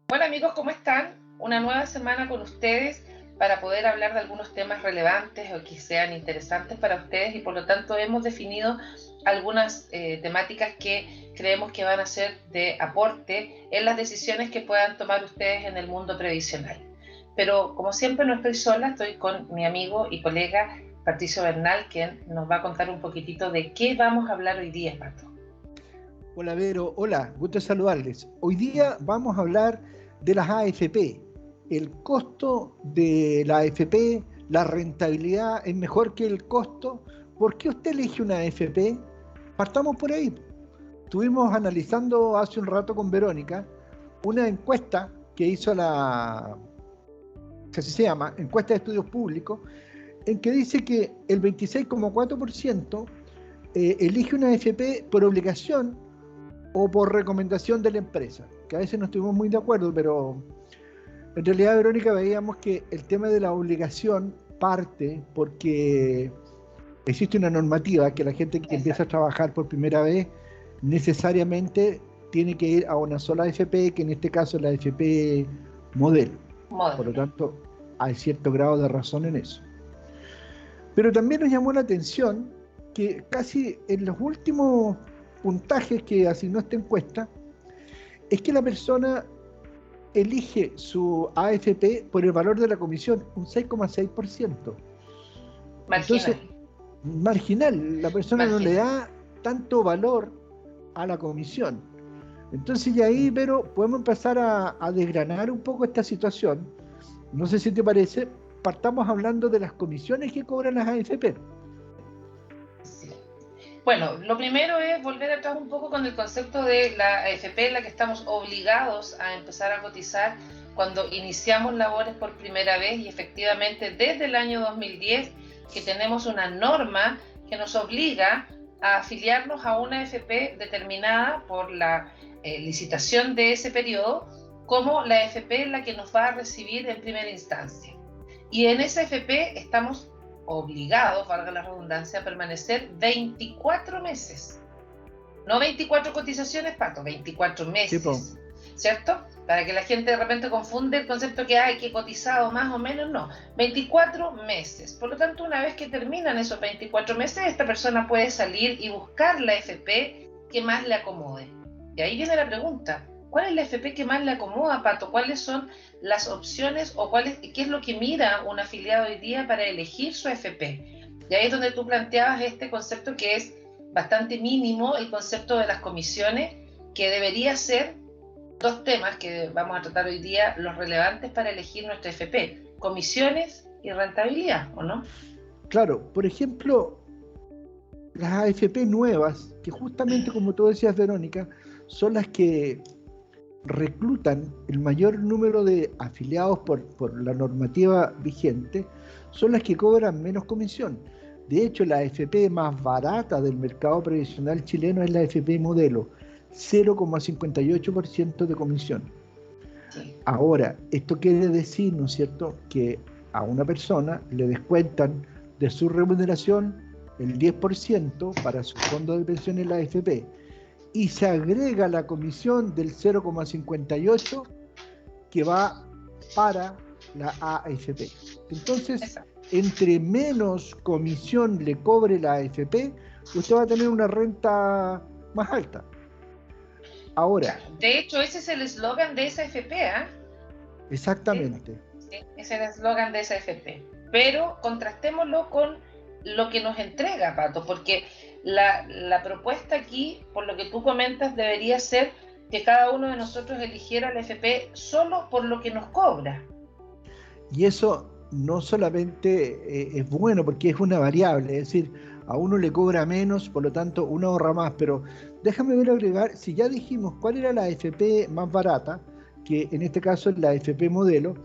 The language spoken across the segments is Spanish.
Hola amigos, ¿cómo están? Una nueva semana con ustedes para poder hablar de algunos temas relevantes o que sean interesantes para ustedes y por lo tanto hemos definido algunas temáticas que creemos que van a ser de aporte en las decisiones que puedan tomar ustedes en el mundo previsional. Pero como siempre no estoy sola, estoy con mi amigo y colega Patricio Bernal, quien nos va a contar un poquitito de qué vamos a hablar hoy día, Pato. Hola Vero, hola, gusto saludarles. Hoy día vamos a hablar de las AFP. El costo de la AFP, la rentabilidad es mejor que el costo. ¿Por qué usted elige una AFP? Partamos por ahí. Estuvimos analizando hace un rato con Verónica una encuesta que hizo que se llama Encuesta de Estudios Públicos, en que dice que el 26,4% elige una AFP por obligación o por recomendación de la empresa, que a veces no estuvimos muy de acuerdo, pero en realidad, Verónica, veíamos que el tema de la obligación parte porque existe una normativa que la gente que empieza a trabajar por primera vez necesariamente tiene que ir a una sola AFP, que en este caso es la AFP modelo. Por lo tanto, hay cierto grado de razón en eso. Pero también nos llamó la atención que casi en los últimos puntajes que asignó esta encuesta, es que la persona elige su AFP por el valor de la comisión, un 6,6%. Entonces, marginal, la persona no le da tanto valor a la comisión. Entonces, ya ahí, pero podemos empezar a desgranar un poco esta situación. No sé si te parece, partamos hablando de las comisiones que cobran las AFP. Bueno, lo primero es volver atrás un poco con el concepto de la AFP en la que estamos obligados a empezar a cotizar cuando iniciamos labores por primera vez y efectivamente desde el año 2010 que tenemos una norma que nos obliga a afiliarnos a una AFP determinada por la licitación de ese periodo como la AFP en la que nos va a recibir en primera instancia. Y en esa AFP estamos obligados, valga la redundancia, a permanecer 24 meses. No 24 cotizaciones, Pato, 24 meses. Sí, ¿cierto? Para que la gente de repente confunde el concepto que hay que cotizado más o menos, no. 24 meses. Por lo tanto, una vez que terminan esos 24 meses, esta persona puede salir y buscar la AFP que más le acomode. Y ahí viene la pregunta. ¿Cuál es la AFP que más le acomoda, Pato? ¿Cuáles son las opciones o qué es lo que mira un afiliado hoy día para elegir su AFP? Y ahí es donde tú planteabas este concepto que es bastante mínimo, el concepto de las comisiones, que debería ser dos temas que vamos a tratar hoy día, los relevantes para elegir nuestra AFP, comisiones y rentabilidad, ¿o no? Claro, por ejemplo, las AFP nuevas, que justamente como tú decías, Verónica, son las que reclutan el mayor número de afiliados por la normativa vigente, son las que cobran menos comisión. De hecho, la AFP más barata del mercado previsional chileno es la AFP modelo, 0,58% de comisión. Sí. Ahora, esto quiere decir, ¿no es cierto?, que a una persona le descuentan de su remuneración el 10% para su fondo de pensión en la AFP. Y se agrega la comisión del 0,58 que va para la AFP. Entonces, entre menos comisión le cobre la AFP, usted va a tener una renta más alta. Ahora. De hecho, ese es el eslogan de esa AFP, ¿ah? Exactamente. Sí, es el eslogan de esa AFP. Pero contrastémoslo con lo que nos entrega, Pato, porque la propuesta aquí, por lo que tú comentas, debería ser que cada uno de nosotros eligiera la AFP solo por lo que nos cobra. Y eso no solamente es bueno porque es una variable, es decir, a uno le cobra menos, por lo tanto uno ahorra más, pero déjame ver agregar, si ya dijimos cuál era la AFP más barata, que en este caso es la AFP modelo,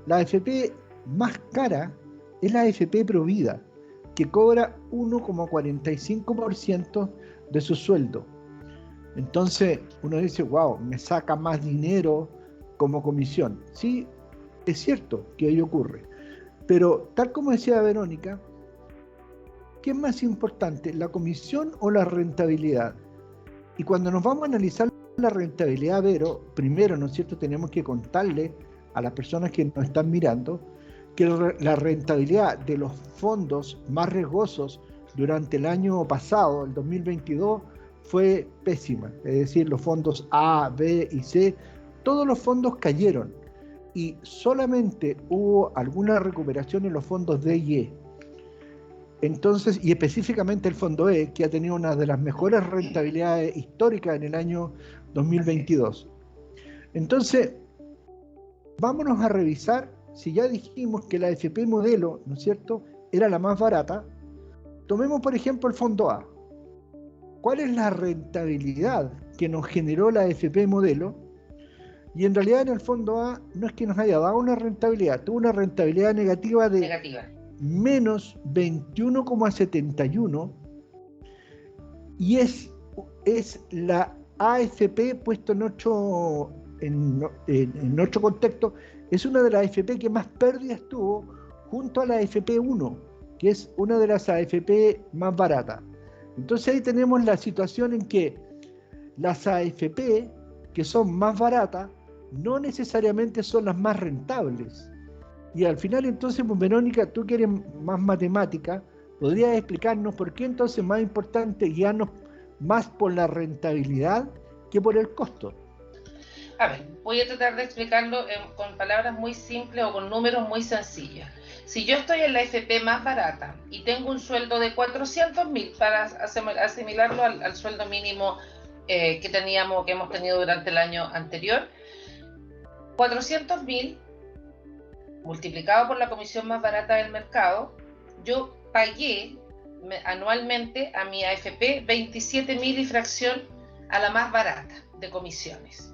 la AFP más cara es la AFP Provida, que cobra 1,45% de su sueldo. Entonces uno dice, wow, me saca más dinero como comisión. Sí, es cierto que ello ocurre, pero tal como decía Verónica, ¿qué es más importante, la comisión o la rentabilidad? Y cuando nos vamos a analizar la rentabilidad, Vero, primero, ¿no es cierto?, tenemos que contarle a las personas que nos están mirando que la rentabilidad de los fondos más riesgosos durante el año pasado, el 2022, fue pésima. Es decir, los fondos A, B y C, todos los fondos cayeron y solamente hubo alguna recuperación en los fondos D y E. Entonces, y específicamente el fondo E, que ha tenido una de las mejores rentabilidades históricas en el año 2022. Entonces, vámonos a revisar, si ya dijimos que la AFP modelo, ¿no es cierto?, era la más barata, tomemos por ejemplo el fondo A. ¿Cuál es la rentabilidad que nos generó la AFP modelo? Y en realidad en el fondo A no es que nos haya dado una rentabilidad, tuvo una rentabilidad negativa de menos 21,71 y es la AFP puesto en otro contexto, es una de las AFP que más pérdidas tuvo junto a la AFP 1, que es una de las AFP más baratas. Entonces ahí tenemos la situación en que las AFP que son más baratas no necesariamente son las más rentables. Y al final entonces, pues, Verónica, tú que eres más matemática, ¿podrías explicarnos por qué entonces es más importante guiarnos más por la rentabilidad que por el costo? A ver, voy a tratar de explicarlo con palabras muy simples o con números muy sencillos. Si yo estoy en la AFP más barata y tengo un sueldo de 400.000 para asimilarlo al sueldo mínimo que hemos tenido durante el año anterior, 400.000 multiplicado por la comisión más barata del mercado, yo pagué anualmente a mi AFP 27.000 y fracción a la más barata de comisiones,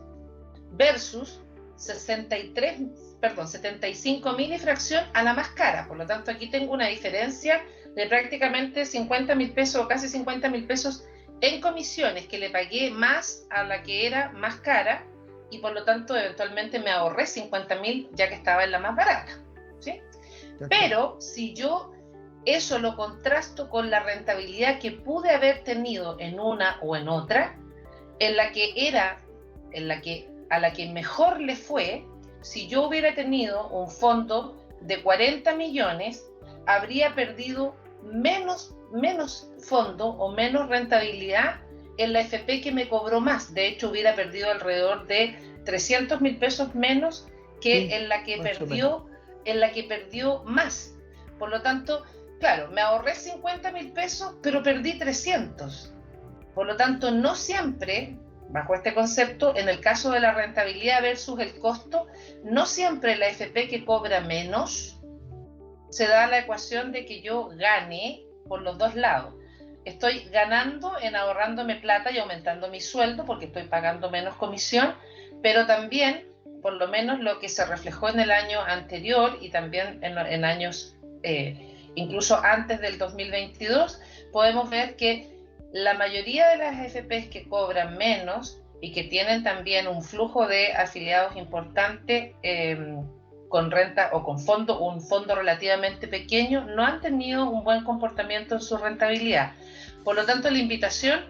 versus 75.000 y fracción a la más cara. Por lo tanto, aquí tengo una diferencia de prácticamente 50.000 pesos o casi 50.000 pesos en comisiones que le pagué más a la que era más cara, y por lo tanto eventualmente me ahorré 50.000 ya que estaba en la más barata, ¿sí? Pero si yo eso lo contrasto con la rentabilidad que pude haber tenido en una o en otra, a la que mejor le fue, si yo hubiera tenido un fondo de 40 millones, habría perdido menos fondo o menos rentabilidad en la AFP que me cobró más. De hecho, hubiera perdido alrededor de 300.000 pesos menos que sí, en la que perdió más. Por lo tanto, claro, me ahorré 50.000 pesos, pero perdí 300. Por lo tanto, no siempre, bajo este concepto, en el caso de la rentabilidad versus el costo, no siempre la AFP que cobra menos se da la ecuación de que yo gane por los dos lados. Estoy ganando en ahorrándome plata y aumentando mi sueldo porque estoy pagando menos comisión, pero también, por lo menos lo que se reflejó en el año anterior y también en años incluso antes del 2022, podemos ver que la mayoría de las AFPs que cobran menos y que tienen también un flujo de afiliados importante con renta o con un fondo relativamente pequeño, no han tenido un buen comportamiento en su rentabilidad. Por lo tanto, la invitación,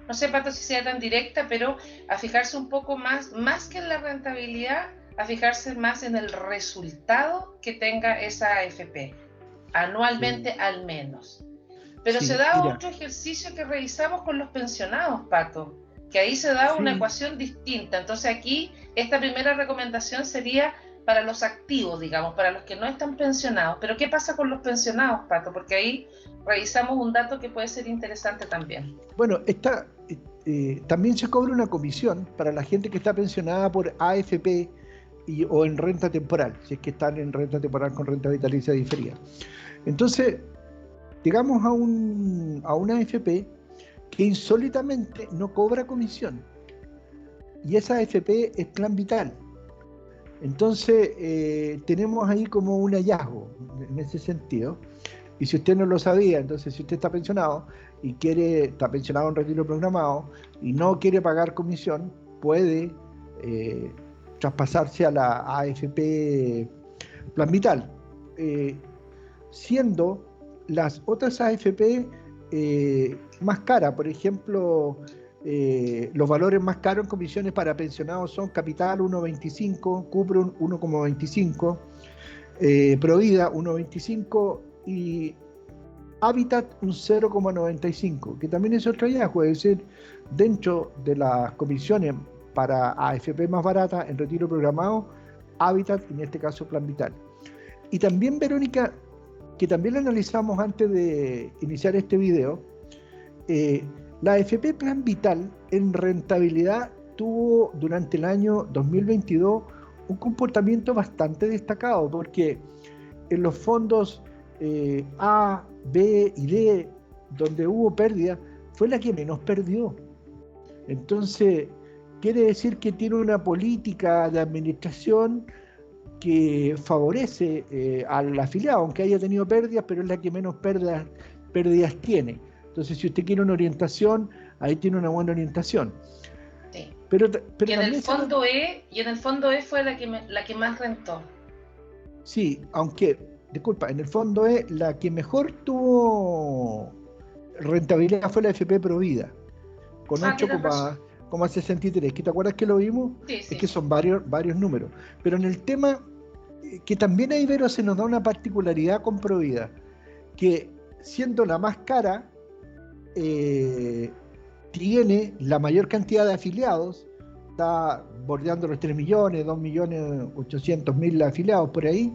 no sé, Pato, si sea tan directa, pero a fijarse un poco más que en la rentabilidad, a fijarse más en el resultado que tenga esa AFP, anualmente al menos. Pero se da otro ejercicio que revisamos con los pensionados, Pato, que ahí se da una ecuación distinta. Entonces aquí, esta primera recomendación sería para los activos, digamos, para los que no están pensionados. Pero ¿qué pasa con los pensionados, Pato? Porque ahí revisamos un dato que puede ser interesante también. Bueno, también se cobra una comisión para la gente que está pensionada por AFP o en renta temporal, si es que están en renta temporal con renta vitalicia diferida. Entonces, llegamos a una AFP que insólitamente no cobra comisión. Y esa AFP es Plan Vital. Entonces, tenemos ahí como un hallazgo en ese sentido. Y si usted no lo sabía, entonces si usted está pensionado y está pensionado en retiro programado y no quiere pagar comisión, puede traspasarse a la AFP Plan Vital. Siendo las otras AFP más caras, por ejemplo, Los valores más caros en comisiones para pensionados son Capital 1.25, Cuprum 1.25, Provida 1.25 y Habitat un 0.95, que también es otro hallazgo, es decir, dentro de las comisiones para AFP más baratas en retiro programado, Habitat, en este caso Plan Vital. Y también, Verónica, que también lo analizamos antes de iniciar este video, la AFP Plan Vital en rentabilidad tuvo durante el año 2022 un comportamiento bastante destacado, porque en los fondos A, B y D, donde hubo pérdida, fue la que menos perdió. Entonces, quiere decir que tiene una política de administración que favorece al afiliado, aunque haya tenido pérdidas, pero es la que menos pérdidas tiene. Entonces, si usted quiere una orientación, ahí tiene una buena orientación. Sí. Pero y en el fondo E fue la que más rentó. Sí, aunque, disculpa, en el fondo E la que mejor tuvo rentabilidad fue la FP Provida, con 8,63. ¿Te acuerdas que lo vimos? Sí. Es que son varios números. Pero en el tema, que también ahí, Vero, se nos da una particularidad con Provida, que siendo la más cara, tiene la mayor cantidad de afiliados, está bordeando los 3 millones, 2.800.000 afiliados por ahí,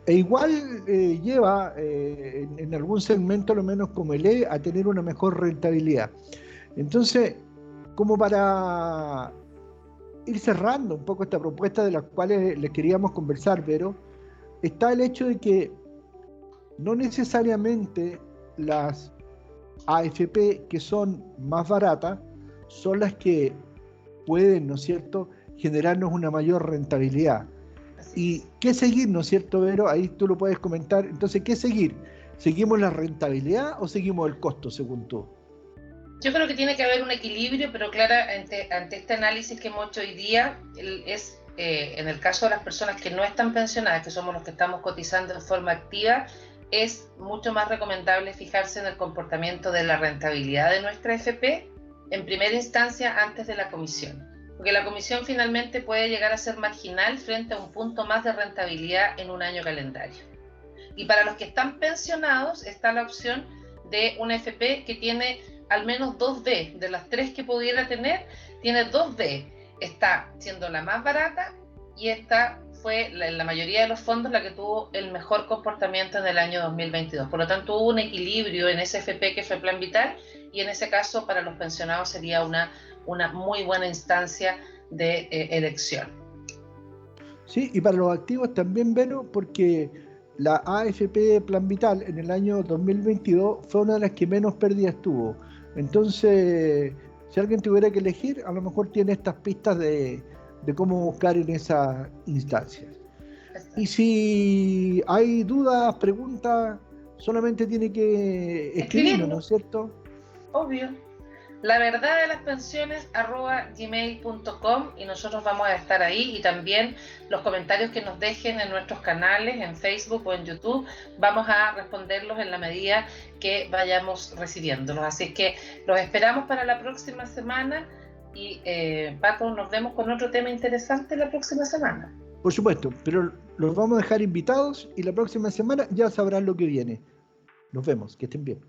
e igual lleva en algún segmento, lo menos como el E, a tener una mejor rentabilidad. Entonces, como para ir cerrando un poco esta propuesta de las cuales les queríamos conversar, pero está el hecho de que no necesariamente las AFP que son más baratas son las que pueden, ¿no es cierto?, generarnos una mayor rentabilidad. ¿Y qué seguir, no es cierto, Vero? Ahí tú lo puedes comentar. Entonces, ¿qué seguir? ¿Seguimos la rentabilidad o seguimos el costo, según tú? Yo creo que tiene que haber un equilibrio, pero claro, ante este análisis que hemos hecho hoy día, en el caso de las personas que no están pensionadas, que somos los que estamos cotizando en forma activa, es mucho más recomendable fijarse en el comportamiento de la rentabilidad de nuestra FP en primera instancia antes de la comisión, porque la comisión finalmente puede llegar a ser marginal frente a un punto más de rentabilidad en un año calendario. Y para los que están pensionados está la opción de una FP que tiene al menos 2B, de las 3 que pudiera tener, tiene 2B, está siendo la más barata y esta fue en la mayoría de los fondos la que tuvo el mejor comportamiento en el año 2022. Por lo tanto, hubo un equilibrio en ese FP que fue Plan Vital, y en ese caso para los pensionados sería una muy buena instancia de elección. Sí, y para los activos también, Vero, porque la AFP Plan Vital en el año 2022 fue una de las que menos pérdidas tuvo. Entonces, si alguien tuviera que elegir, a lo mejor tiene estas pistas de cómo buscar en esas instancias. Y si hay dudas, preguntas, solamente tiene que escribirnos, ¿no es cierto? Obvio. La verdad de las pensiones @gmail.com, y nosotros vamos a estar ahí, y también los comentarios que nos dejen en nuestros canales, en Facebook o en YouTube, vamos a responderlos en la medida que vayamos recibiéndolos. Así es que los esperamos para la próxima semana. Y Paco, nos vemos con otro tema interesante la próxima semana. Por supuesto, pero los vamos a dejar invitados y la próxima semana ya sabrán lo que viene. Nos vemos, que estén bien.